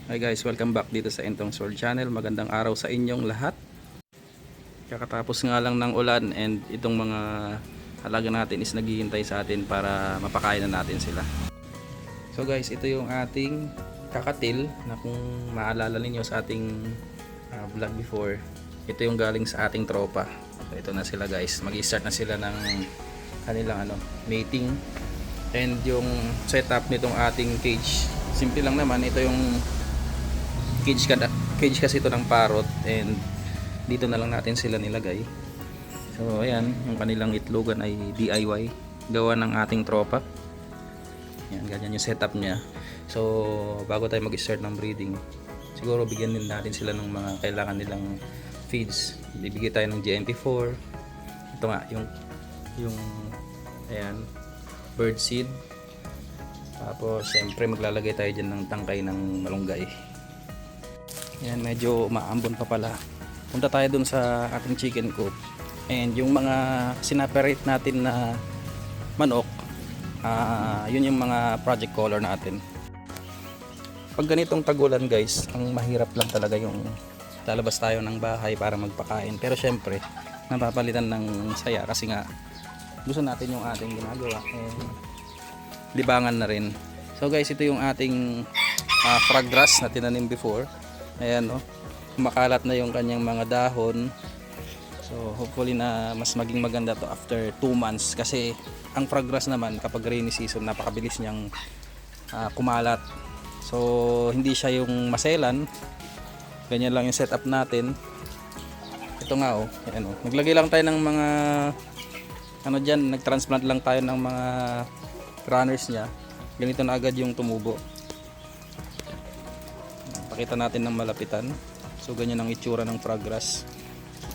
Hi guys, welcome back dito sa Entong Sword Channel. Magandang araw sa inyong lahat. Kakatapos nga lang ng ulan and itong mga halaga natin is naghihintay sa atin para mapakain na natin sila. So guys, ito yung ating kakatil na kung maalala ninyo sa ating vlog before, ito yung galing sa ating tropa. So, ito na sila guys, mag-start na sila ng kanilang mating. And yung setup nitong ating cage, simple lang naman. Ito yung cage kasi ito ng parrot, and dito na lang natin sila nilagay. So ayan, yung kanilang itlogan ay DIY, gawa ng ating tropa. Yan, ganyan yung setup niya. So bago tayo mag-start ng breeding, siguro bigyan din natin sila ng mga kailangan nilang feeds. Bibigay tayo ng GMP4. Ito nga yung ayan, bird seed. Tapos siyempre maglalagay tayo dyan ng tangkay ng malunggay. Yan, medyo maambon pa pala. Punta tayo dun sa ating chicken coop. And yung mga sinaperate natin na manok, yun yung mga project color natin. Pag ganitong tagulan guys, ang mahirap lang talaga yung lalabas tayo ng bahay para magpakain. Pero syempre, napapalitan ng saya kasi nga gusto natin yung ating ginagawa. And libangan na rin. So guys, ito yung ating frog grass na tinanim before. Ayan, kumakalat na yung kanyang mga dahon. So hopefully na mas maging maganda to after 2 months, kasi ang frog grass naman kapag rainy season napakabilis niyang kumalat. So hindi siya yung maselan. Ganyan lang yung setup natin. Ito nga ayan, naglagay lang tayo ng mga dyan, nagtransplant lang tayo ng mga runners niya. Ganito na agad yung tumubo. Pakita natin ng malapitan. So ganyan ang itsura ng frog grass.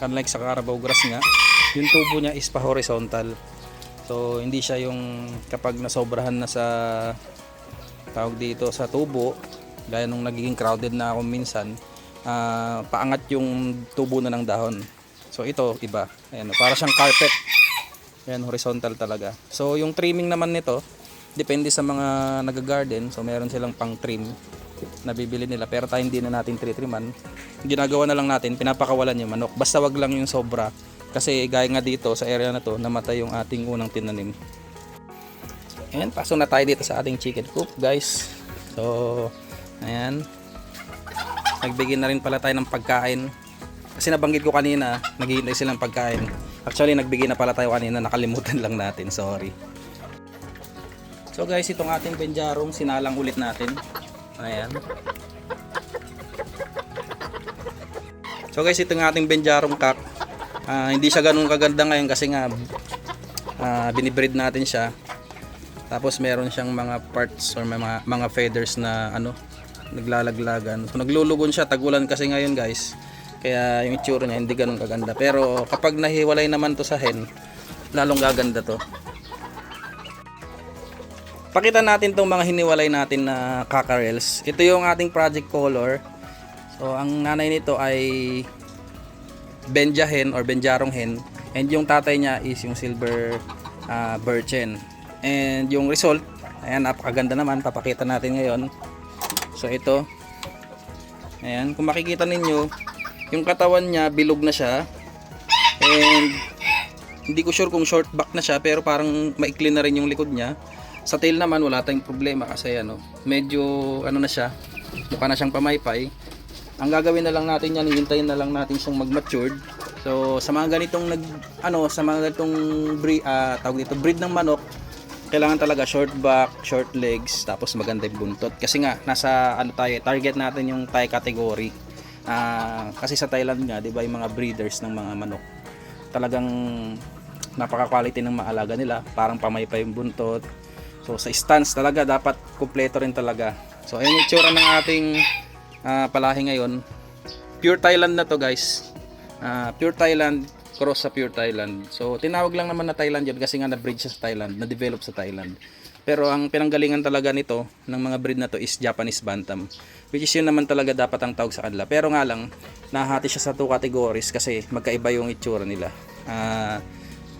Unlike sa Carabao grass nga, yung tubo niya is pa horizontal. So hindi siya yung kapag nasobrahan na sa tawag dito sa tubo, gaya nung nagiging crowded na ako minsan, paangat yung tubo na ng dahon. So ito iba. Ayan, para siyang carpet. Ayan, horizontal talaga. So yung trimming naman nito, depende sa mga nag-garden. So meron silang pang trim na bibili nila, pero tayo hindi na natin tritriman. Ginagawa na lang natin, pinapakawalan yung manok, basta wag lang yung sobra, kasi gaya nga dito sa area na to, namatay yung ating unang tinanim. Ayan, pasok na tayo dito sa ating chicken coop guys. So ayan, nagbigay na rin pala tayo ng pagkain, kasi nabanggit ko kanina naghihintay silang pagkain. Actually nagbigay na pala tayo kanina, nakalimutan lang natin, sorry. So guys, itong ating benjarong sinalang ulit natin. Ayan. So guys, ito ng ating benjarong cock. Hindi siya ganun kaganda ngayon kasi nga binibreed natin siya. Tapos meron siyang mga parts or mga feathers na naglalaglagan. So naglulugon siya, tagulan kasi ngayon guys. Kaya yung itsura niya hindi ganun kaganda. Pero kapag nahiwalay naman to sa hen, lalong gaganda to. Pakita natin itong mga hiniwalay natin na cockerels. Ito yung ating project color. So ang nanay nito ay Benja hen or Benjarong hen, and yung tatay niya is yung silver Birchen. And yung result, ayan, napakaganda naman, papakita natin ngayon. So ito, ayan, kung makikita ninyo, yung katawan niya bilog na siya, and hindi ko sure kung short back na siya, pero parang maikli na rin yung likod niya. Sa tail naman wala tayong problema kasi medyo na siya, mukha na siyang pamaypay. Ang gagawin na lang natin yan, hihintayin na lang natin siyang mag-matured. So sa mga ganitong breed ng manok, kailangan talaga short back, short legs, tapos maganda yung buntot. Kasi nga nasa target natin yung Thai category. Kasi sa Thailand nga, 'di ba, yung mga breeders ng mga manok, talagang napaka-quality ng maalaga nila, parang pamaypay yung buntot. So sa stance talaga dapat kumpleto rin talaga. So ayun yung itsura ng ating palahi ngayon. Pure Thailand na to guys. Pure Thailand cross sa Pure Thailand. So tinawag lang naman na Thailand yun kasi nga na-breed siya sa Thailand, na-develop sa Thailand. Pero ang pinanggalingan talaga nito ng mga breed na to is Japanese Bantam, which is yun naman talaga dapat ang tawag sa kanila. Pero nga lang nahati siya sa 2 categories kasi magkaiba yung itsura nila.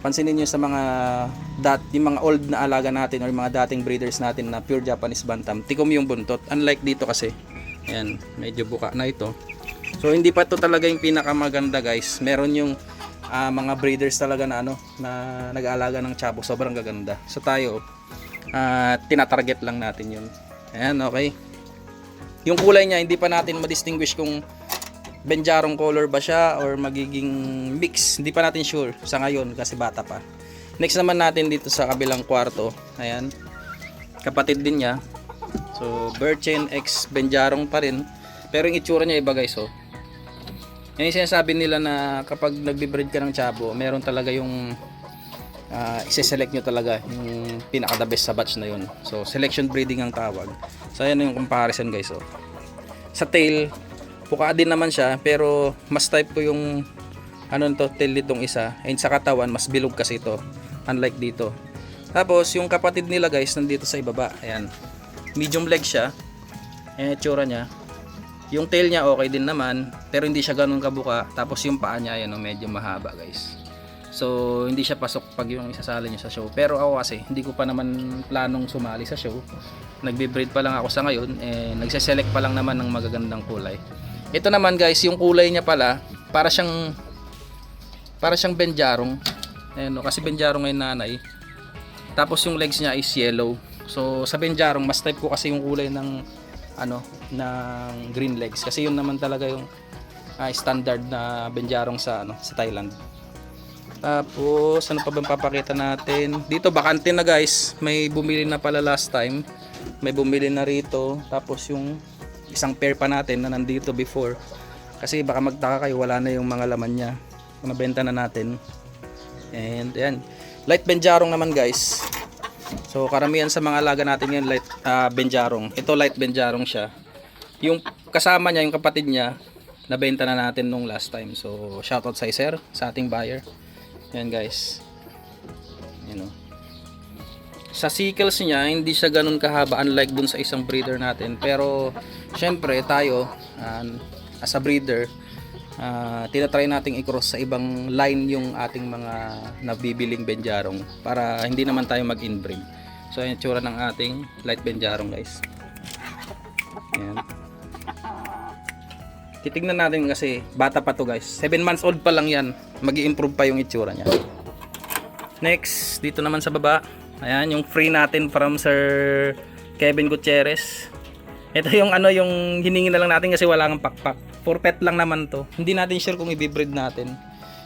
Pansinin niyo sa yung mga old na alaga natin or mga dating breeders natin na pure Japanese Bantam, tikom yung buntot. Unlike dito kasi, Ayan, medyo buka na ito. So hindi pa to talaga yung pinakamaganda guys. Meron yung mga breeders talaga na na nag-aalaga ng Chabo, sobrang gaganda. So tayo tinatarget lang natin yun. Ayan, okay. Yung kulay niya hindi pa natin ma-distinguish kung Benjarong color ba siya or magiging mix. Hindi pa natin sure sa ngayon kasi bata pa. Next naman natin dito sa kabilang kwarto. Ayan. Kapatid din niya. So Birchen X Benjarong pa rin. Pero yung itsura niya iba guys, oh. Yan yung sinasabi nila na kapag nagbe-breed ka ng Chabo, meron talaga yung isi-select nyo talaga yung pinaka the best sa batch na yun. So selection breeding ang tawag. So ayan yung comparison guys, oh. Sa tail, puka din naman siya, pero mas type ko yung tail nitong isa. And sa katawan, mas bilog kasi ito, unlike dito. Tapos yung kapatid nila guys, nandito sa ibaba. Ayan, medium leg siya. Ayan yung itsura niya. Yung tail niya okay din naman, pero hindi siya ganun kabuka. Tapos yung paa niya, ayan, medyo mahaba guys. So hindi siya pasok pag yung isasali niyo sa show. Pero ako kasi hindi ko pa naman planong sumali sa show. Nagbe-breed pa lang ako sa ngayon, nagse-select pa lang naman ng magagandang kulay. Ito naman guys, yung kulay niya pala para siyang Benjarong. Ayun, kasi Benjarong ay nanay. Tapos yung legs niya is yellow. So sa Benjarong mas type ko kasi yung kulay ng ng green legs kasi yun naman talaga yung standard na Benjarong sa sa Thailand. Tapos ano pa bang papakita natin? Dito bakante na guys. May bumili na pala last time. May bumili na rito. Tapos yung isang pair pa natin na nandito before. Kasi baka magtaka kayo, wala na yung mga laman niya. Nabenta na natin. And ayan. Light Benjarong naman guys. So karamihan sa mga alaga natin yan light Benjarong. Ito light Benjarong siya. Yung kasama niya, yung kapatid niya, nabenta na natin nung last time. So shoutout sa sir, sa ating buyer. Yan guys. You know. Sa sickles niya, hindi siya ganun kahaba unlike dun sa isang breeder natin. Pero syempre tayo as a breeder, tinatry nating i-cross sa ibang line yung ating mga nabibiling Benjarong para hindi naman tayo mag-inbreed. So yung tsura ng ating light Benjarong guys. Ayan. Titignan natin kasi bata pa to guys. 7 months old pa lang yan. Mag-i-improve pa yung itsura niya. Next, dito naman sa baba. Ayan, yung free natin from Sir Kevin Gutierrez. Ito yung yung hiningi na lang natin kasi wala kang pakpak. For pet lang naman to. Hindi natin sure kung i-breed natin.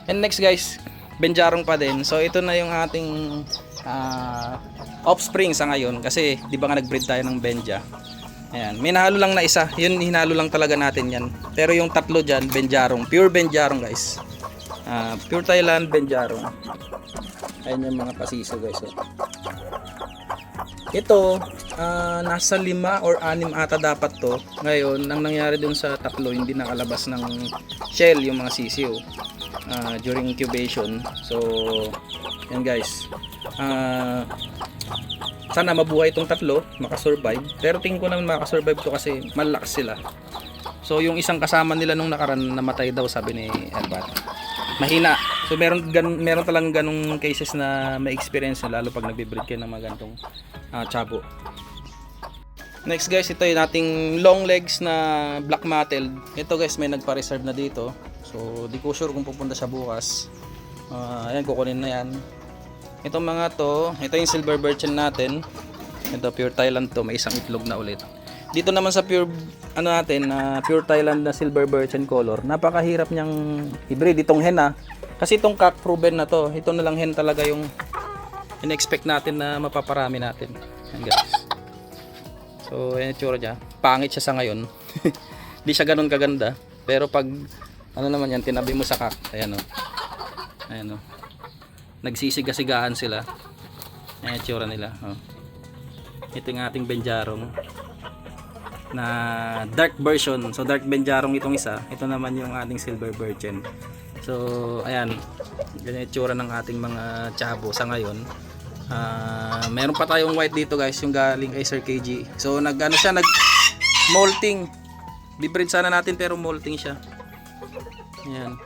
And next guys, Benjarong pa din. So ito na yung ating offspring sa ngayon kasi di ba nga nag-breed tayo ng Benja. Ayan, may nahalo lang na isa. Yun, hinalo lang talaga natin yan. Pero yung tatlo dyan, Benjarong. Pure Benjarong guys. Pure Thailand Benjarong. Ayan yung mga pasiso guys. So. Ito, nasa 5 or 6 ata dapat to. Ngayon, ang nangyari dun sa tatlo, hindi nakalabas ng shell yung mga sisiyo during incubation. So, yan guys. Sana mabuhay itong tatlo, makasurvive. Pero tingin ko naman makasurvive to kasi malakas sila. So, yung isang kasama nila nung nakaraan namatay daw, sabi ni Albat. Mahina. So meron talagang ganung cases na may experience na lalo pag nagbe-breed kayo ng mga ganitong Chabo. Next guys, ito yung ating long legs na black mottled. Ito guys, may nagpa-reserve na dito. So di ko sure kung pupunta siya bukas. Ayan, kukunin na yan. Itong mga to, ito yung silver birchen natin. Ito pure Thailand to, may isang itlog na ulit. Dito naman sa pure pure Thailand na silver birchen color, napakahirap niyang i-breed itong hen kasi itong cock proven na to. Ito na lang hen talaga yung in-expect natin na mapaparami natin. Yan guys. So yan yung tsura niya. Pangit siya sa ngayon. Hindi siya ganun kaganda. Pero pag naman yan, tinabi mo sa cock. Ayan o. Ayan o. Nagsisiga-sigahan sila. Yan yung tsura nila. O. Ito yung ating Benjarong na dark version. So dark Benjarong itong isa. Ito naman yung ating silver birchen. So ayan, ganyan yung tsura ng ating mga Chabo sa ngayon. Meron pa tayong white dito guys, yung galing kay Sir KG. So nag molting. Bibreed sana natin pero molting siya. Ayan.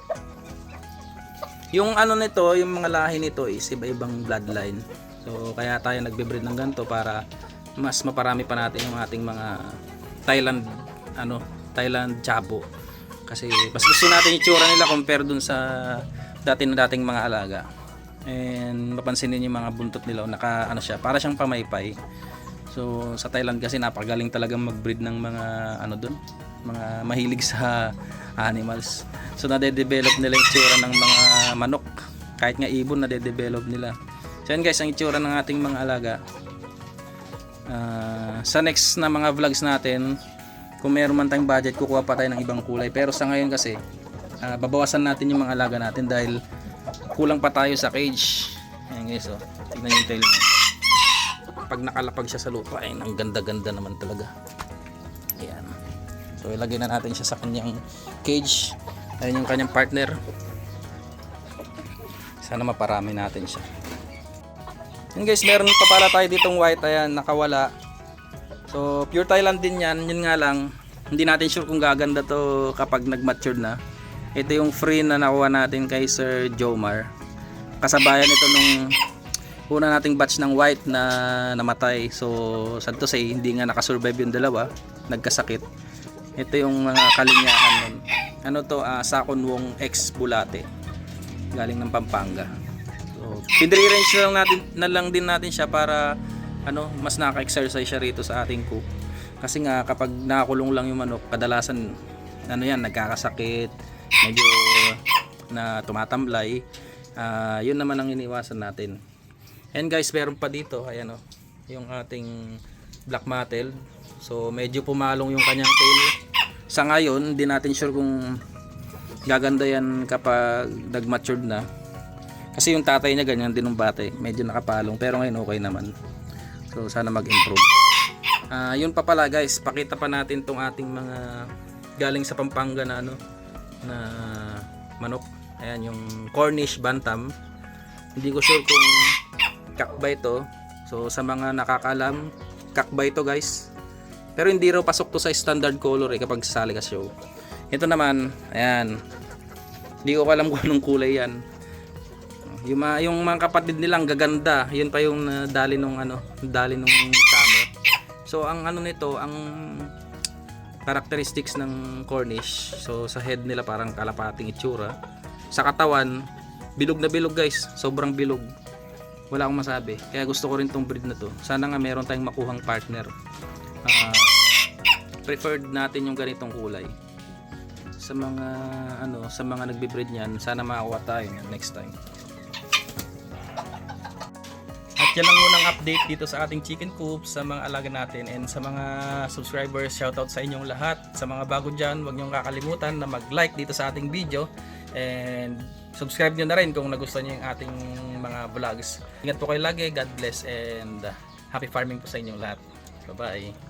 Yung nito, yung mga lahi nito is iba-ibang bloodline. So kaya tayo nagbe-breed ng ganito para mas maparami pa natin yung ating mga Thailand Thailand Chabo. Kasi mas gusto natin yung itsura nila compare dun sa dating mga alaga. And mapansin niyo yung mga buntot nila, siya, para siyang pamaypay. So sa Thailand kasi napakagaling talagang mag-breed ng mga doon, mga mahilig sa animals. So nade-develop nila yung itsura ng mga manok. Kahit nga ibon nade-develop nila. So yan guys, ang itsura ng ating mga alaga. Sa next na mga vlogs natin, kung meron man tayong budget, kukuha pa tayo ng ibang kulay. Pero sa ngayon kasi, babawasan natin yung mga alaga natin dahil kulang pa tayo sa cage. Ayan guys, tignan yung tail niya. Pag nakalapag siya sa lupa, ay ang ganda-ganda naman talaga. Ayan. So ilagay na natin siya sa kanyang cage. Ayan yung kanyang partner. Sana maparami natin siya. Yan guys, meron pa pala tayo ditong white. Ayan, nakawala. So pure Thailand din yan. Yun nga lang, hindi natin sure kung gaganda to kapag nag-mature na. Ito yung free na nakuha natin kay Sir Jomar. Kasabayan ito nung una nating batch ng white na namatay. So sad to say, hindi nga nakasurvive yung dalawa, nagkasakit. Ito yung mga kalinyahan nun. Sakonwong X Bulate, galing ng Pampanga. So pinre-range na lang din natin siya para mas naka-exercise siya rito sa ating coop. Kasi nga kapag nakakulong lang yung manok, kadalasan nagkakasakit, medyo na tumatamlay. Yun naman ang iniwasan natin. And guys, meron pa dito, ayan yung ating black mottled. So medyo pumalong yung kanyang tail. Sa ngayon, hindi natin sure kung gaganda yan kapag nag-matured na. Kasi yung tatay niya ganyan din ng bate, medyo nakapalong, pero ngayon okay naman. So sana mag-improve. Yun pa pala guys, pakita pa natin tong ating mga galing sa Pampanga na na manok. Ayan yung Cornish Bantam. Hindi ko sure kung kakbay to. So sa mga nakakalam, kakbay to guys. Pero hindi raw pasok to sa standard color kapag sasali ka show. Ito naman, ayan. Hindi ko alam kung anong kulay yan. Yung mga kapatid nilang gaganda. Yun pa yung dali nung summer. So ang nito, ang characteristics ng Cornish. So sa head nila parang kalapating itsura. Sa katawan, bilog na bilog guys. Sobrang bilog. Wala akong masabi. Kaya gusto ko rin tong breed na to. Sana nga meron tayong makuhang partner. Preferred natin yung ganitong kulay. Sa mga nagbe-breed niyan, sana makakuha tayo next time. At yan ang unang update dito sa ating chicken coop, sa mga alaga natin, and sa mga subscribers, shoutout sa inyong lahat. Sa mga bago dyan, huwag niyong kakalimutan na mag-like dito sa ating video, and subscribe nyo na rin kung nagustuhan nyo yung ating mga vlogs. Ingat po kayo lagi, God bless, and happy farming po sa inyong lahat. Bye bye.